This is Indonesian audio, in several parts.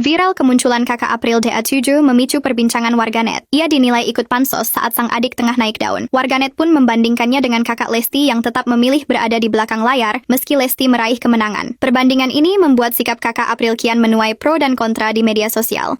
Viral kemunculan kakak April DA7 memicu perbincangan warganet. Ia dinilai ikut pansos saat sang adik tengah naik daun. Warganet pun membandingkannya dengan kakak Lesti yang tetap memilih berada di belakang layar meski Lesti meraih kemenangan. Perbandingan ini membuat sikap kakak April kian menuai pro dan kontra di media sosial.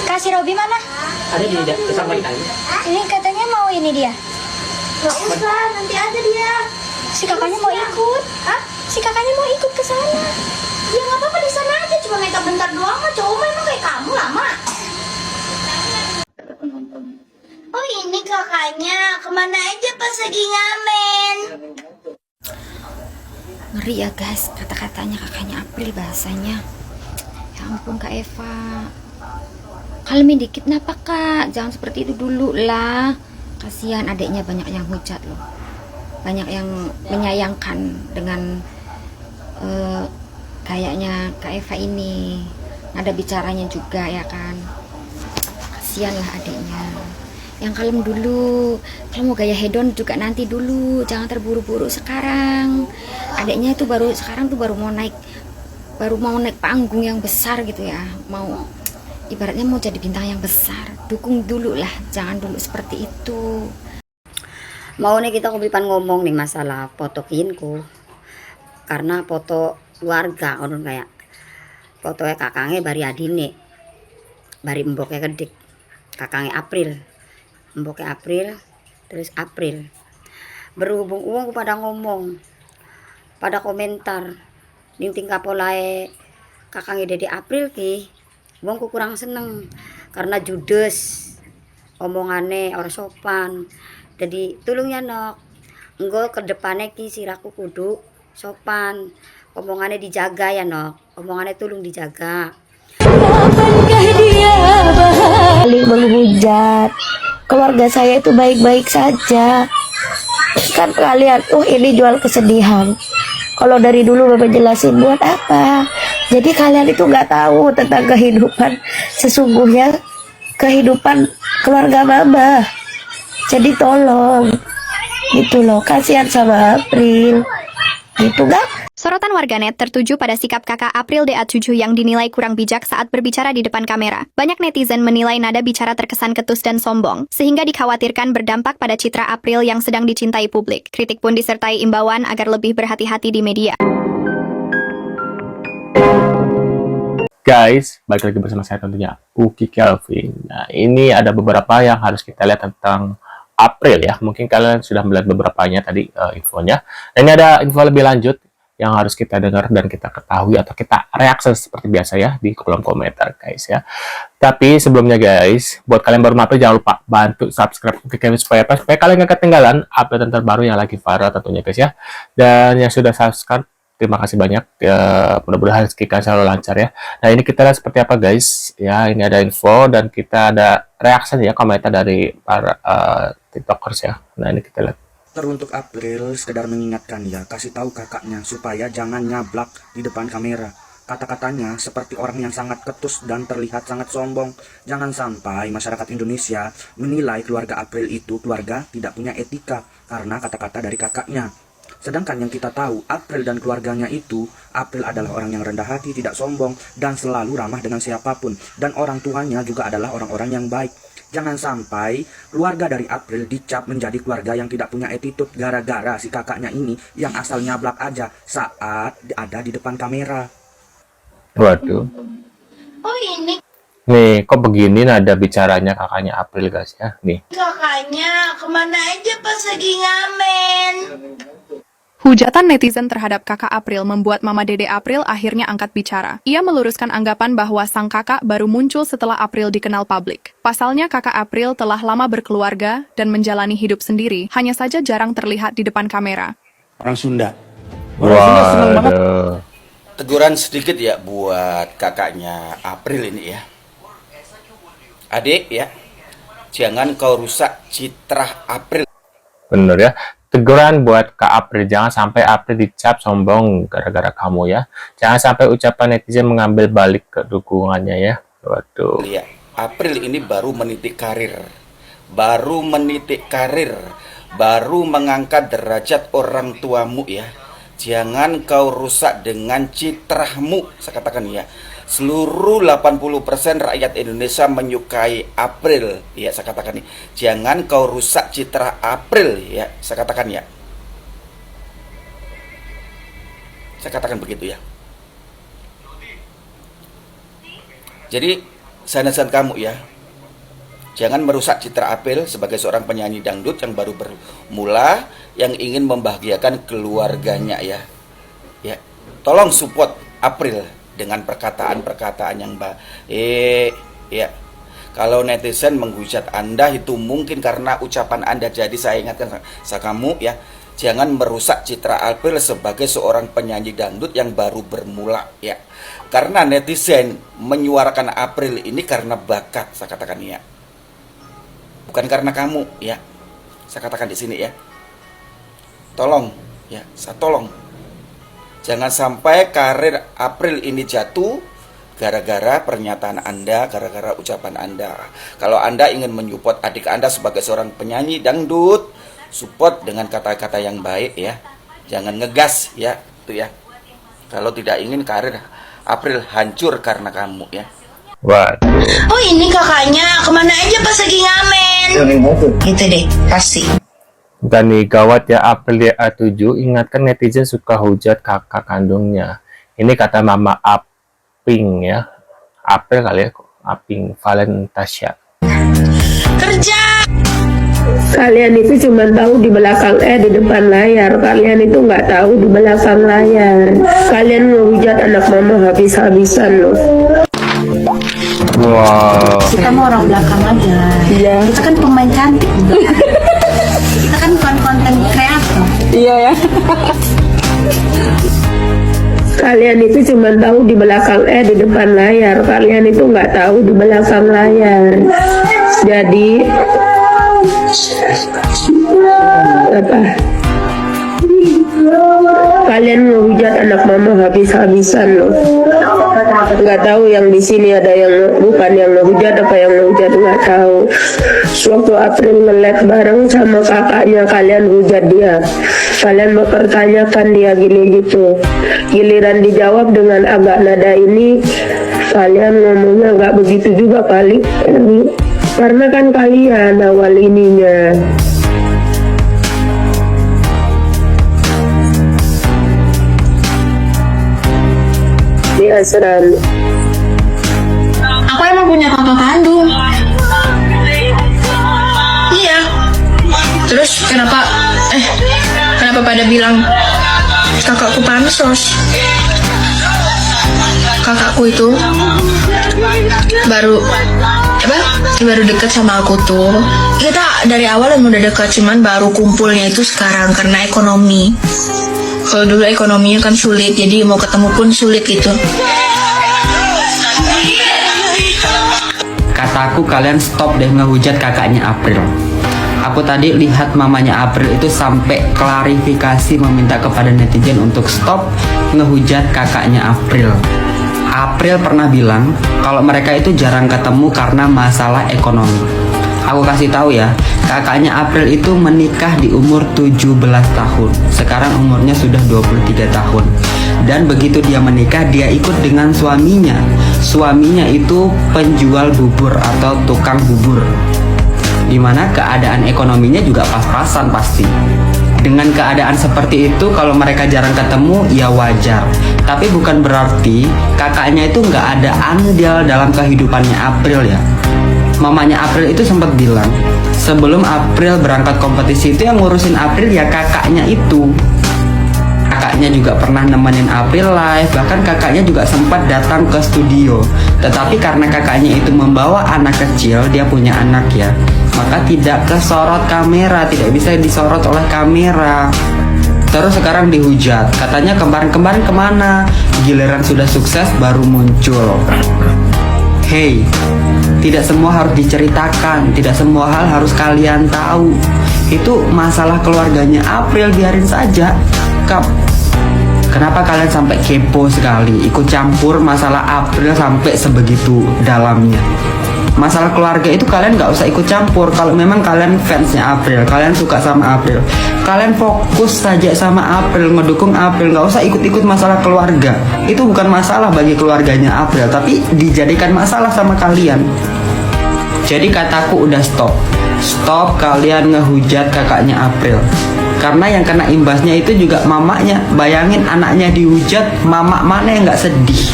Kasih Robi mana? Ada di sama kita. Ini katanya mau ini dia. Gak usah, nanti aja dia. Si kakaknya mau ikut. Hah? Si kakaknya mau ikut ke sana. Ya nggak apa-apa di sana aja, cuma makeup bentar doang mah. Cowok memang kayak kamu lama. Oh ini kakaknya, kemana aja pas lagi ngamen? Ngeri ya guys, kata-katanya kakaknya April bahasanya. Ya ampun Kak Eva, kalmin dikit napa Kak, jangan seperti itu dulu lah. Kasihan adiknya, banyak yang hujat loh, banyak yang menyayangkan dengan kayaknya Kak Eva ini, nada bicaranya juga ya kan. Kasihan lah adiknya, yang kalem dulu. Kalau mau gaya hedon juga nanti dulu, jangan terburu-buru sekarang. Adiknya itu sekarang tuh baru mau naik panggung yang besar gitu ya, mau ibaratnya mau jadi bintang yang besar. Dukung dulu lah, jangan dulu seperti itu. Mau nih kita kubipan ngomong nih masalah foto kinku, karena foto keluarga orang kayak fotonya kakangnya bari adine, bari mboknya kedik, kakangnya April, mboknya April, terus April. Berhubung uang pada ngomong, pada komentar, ning tingkah polae kakangnya Dede April ki, uangku kurang seneng karena judes, omongannya orang sopan. Jadi tulung ya nok, enggo ke depannya ki siraku kudu sopan, omongannya dijaga ya nok, omongannya tulung dijaga. Kapankah dia saling menghujat? Keluarga saya itu baik-baik saja. Kan kalian, ini jual kesedihan. Kalau dari dulu Bapak jelasin buat apa? Jadi kalian itu nggak tahu tentang kehidupan sesungguhnya, kehidupan keluarga Mama. Jadi tolong, gitu loh, kasihan sama April, gitu gak? Sorotan warganet tertuju pada sikap kakak April DA7 yang dinilai kurang bijak saat berbicara di depan kamera. Banyak netizen menilai nada bicara terkesan ketus dan sombong, sehingga dikhawatirkan berdampak pada citra April yang sedang dicintai publik. Kritik pun disertai imbauan agar lebih berhati-hati di media. Guys, balik lagi bersama saya tentunya Uki Kelvin. Nah, ini ada beberapa yang harus kita lihat tentang April ya. Mungkin kalian sudah melihat beberapanya tadi infonya. Dan ini ada info lebih lanjut yang harus kita dengar dan kita ketahui atau kita reaksi seperti biasa ya di kolom komentar guys ya. Tapi sebelumnya guys, buat kalian baru mampir jangan lupa bantu subscribe Uki Kelvin supaya kalian gak ketinggalan update terbaru yang lagi viral tentunya guys ya. Dan yang sudah subscribe, terima kasih banyak ya, mudah-mudahan kita selalu lancar ya. Nah ini kita lihat seperti apa guys ya, ini ada info dan kita ada reaksi ya, komentar dari para tiktokers ya. Nah ini kita lihat. Teruntuk April sekedar mengingatkan ya, kasih tahu kakaknya supaya jangan nyablak di depan kamera. Kata-katanya seperti orang yang sangat ketus dan terlihat sangat sombong. Jangan sampai masyarakat Indonesia menilai keluarga April itu keluarga tidak punya etika karena kata-kata dari kakaknya. Sedangkan yang kita tahu, April dan keluarganya itu, April adalah orang yang rendah hati, tidak sombong, dan selalu ramah dengan siapapun. Dan orang tuanya juga adalah orang-orang yang baik. Jangan sampai keluarga dari April dicap menjadi keluarga yang tidak punya attitude gara-gara si kakaknya ini yang asal nyablak aja saat ada di depan kamera. Waduh. Oh ini Nih, kok begini nada bicaranya kakaknya April guys ya. Nih. kakaknya, kemana aja pas lagi ngamen? Hujatan netizen terhadap kakak April membuat Mama Dede April akhirnya angkat bicara. Ia meluruskan anggapan bahwa sang kakak baru muncul setelah April dikenal publik. Pasalnya kakak April telah lama berkeluarga dan menjalani hidup sendiri, hanya saja jarang terlihat di depan kamera. Orang Sunda. Waduh. Teguran sedikit ya buat kakaknya April ini ya. Adik ya, jangan kau rusak citra April. Bener ya. Teguran buat Kak April, jangan sampai April dicap sombong gara-gara kamu ya. Jangan sampai ucapan netizen mengambil balik ke dukungannya ya. Waduh. Ya, April ini baru menitik karir. Baru mengangkat derajat orang tuamu ya. Jangan kau rusak dengan citramu, saya katakan ya. seluruh 80% rakyat Indonesia menyukai April, ya saya katakan nih, jangan kau rusak citra April, ya saya katakan ya, saya katakan begitu ya. Jadi saran kamu ya, jangan merusak citra April sebagai seorang penyanyi dangdut yang baru bermula, yang ingin membahagiakan keluarganya ya. Ya, tolong support April dengan perkataan-perkataan yang baik ya. Kalau netizen menghujat Anda itu mungkin karena ucapan Anda, jadi saya ingatkan sama kamu ya, jangan merusak citra April sebagai seorang penyanyi dangdut yang baru bermula ya. Karena netizen menyuarakan April ini karena bakat, saya katakan ya, bukan karena kamu ya, saya katakan di sini ya. Tolong ya, saya tolong, jangan sampai karir April ini jatuh gara-gara pernyataan Anda, gara-gara ucapan Anda. Kalau Anda ingin menyupport adik Anda sebagai seorang penyanyi dangdut, support dengan kata-kata yang baik ya. Jangan ngegas ya, itu ya. Kalau tidak ingin karir April hancur karena kamu ya. What? Oh ini kakaknya, kemana aja pas lagi ngamen? Gitu deh, pasti. Dan nih gawat ya, April A7 ingatkan netizen suka hujat kakak kandungnya. Ini kata Mama Aping ya. April kali ya, Aping Valentasya. Kerja! Kalian itu cuma tahu di belakang di depan layar. Kalian itu nggak tahu di belakang layar. Kalian ngehujat anak mama habis-habisan loh. Wow. Kita mau orang belakang aja. Iya. Kita kan pemain cantik juga. Kita kan bukan konten kreator. Iya ya. Kalian itu cuma tahu di belakang di depan layar. Kalian itu nggak tahu di belakang layar. Jadi apa? Kalian ngehujat anak mama habis-habisan loh. Nggak tahu yang di sini ada yang bukan yang ngehujat apa yang ngehujat, nggak tahu. Waktu April nge-live bareng sama kakaknya, kalian hujat dia. Kalian mempertanyakan dia gini gitu. Giliran dijawab dengan agak nada ini, kalian ngomongnya nggak begitu juga kali. Karena kan kalian awal ininya. Di asrama. Aku emang punya kakak kandung. Iya. Terus kenapa pada bilang kakakku pansos? Kakakku itu baru deket sama aku tuh. Kita dari awal udah deket, cuman baru kumpulnya itu sekarang karena ekonomi. Kalau dulu ekonominya kan sulit, jadi mau ketemu pun sulit gitu. Kataku kalian stop deh ngehujat kakaknya April. Aku tadi lihat mamanya April itu sampai klarifikasi meminta kepada netizen untuk stop ngehujat kakaknya April. April pernah bilang kalau mereka itu jarang ketemu karena masalah ekonomi. Aku kasih tahu ya, kakaknya April itu menikah di umur 17 tahun. Sekarang umurnya sudah 23 tahun. Dan begitu dia menikah, dia ikut dengan suaminya. Suaminya itu penjual bubur atau tukang bubur. Dimana keadaan ekonominya juga pas-pasan pasti. Dengan keadaan seperti itu, kalau mereka jarang ketemu, ya wajar. Tapi bukan berarti kakaknya itu nggak ada andil dalam kehidupannya April ya. Mamanya April itu sempat bilang, sebelum April berangkat kompetisi itu yang ngurusin April ya kakaknya itu. Kakaknya juga pernah nemenin April live, bahkan kakaknya juga sempat datang ke studio. Tetapi karena kakaknya itu membawa anak kecil, dia punya anak ya, maka tidak kesorot kamera, tidak bisa disorot oleh kamera. Terus sekarang dihujat, katanya kemarin-kemarin kemana? Giliran sudah sukses baru muncul. Hey, tidak semua harus diceritakan, tidak semua hal harus kalian tahu. Itu masalah keluarganya April, biarin saja. Kenapa kalian sampai kepo sekali, ikut campur masalah April sampai sebegitu dalamnya? Masalah keluarga itu kalian nggak usah ikut campur. Kalau memang kalian fansnya April, kalian suka sama April, kalian fokus saja sama April, ngedukung April, nggak usah ikut-ikut masalah keluarga. Itu bukan masalah bagi keluarganya April, tapi dijadikan masalah sama kalian. Jadi kataku udah stop. Stop kalian ngehujat kakaknya April. Karena yang kena imbasnya itu juga mamanya. Bayangin anaknya dihujat, mama mana yang nggak sedih?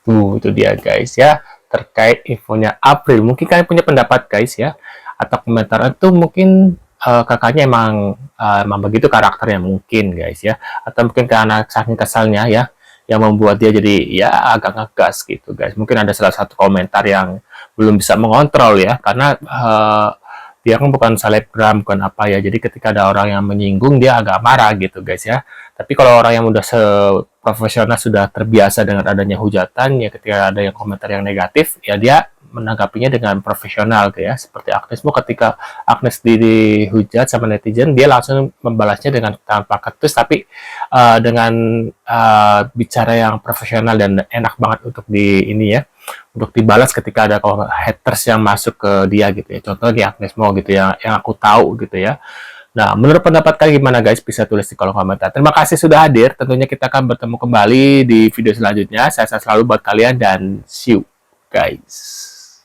Tuh, itu dia guys ya, terkait infonya April. Mungkin kalian punya pendapat guys ya, atau komentar itu mungkin kakaknya emang begitu karakternya mungkin guys ya, atau mungkin karena saking kesalnya ya, yang membuat dia jadi ya agak ngegas gitu guys. Mungkin ada salah satu komentar yang belum bisa mengontrol ya, karena dia kan bukan selebgram, bukan apa ya, jadi ketika ada orang yang menyinggung dia agak marah gitu guys ya. Tapi kalau orang yang udah seprofesional, sudah terbiasa dengan adanya hujatan ya, ketika ada yang komentar yang negatif ya dia menanggapinya dengan profesional gitu ya. Seperti Agnesmo, ketika Agnes dihujat sama netizen, dia langsung membalasnya dengan tanpa ketus, tapi dengan bicara yang profesional dan enak banget untuk untuk dibalas ketika ada haters yang masuk ke dia gitu ya. Contohnya di Agnesmo gitu ya, yang aku tahu gitu ya. Nah, menurut pendapat kalian gimana guys? Bisa tulis di kolom komentar. Terima kasih sudah hadir. Tentunya kita akan bertemu kembali di video selanjutnya. Saya selalu buat kalian dan see you guys.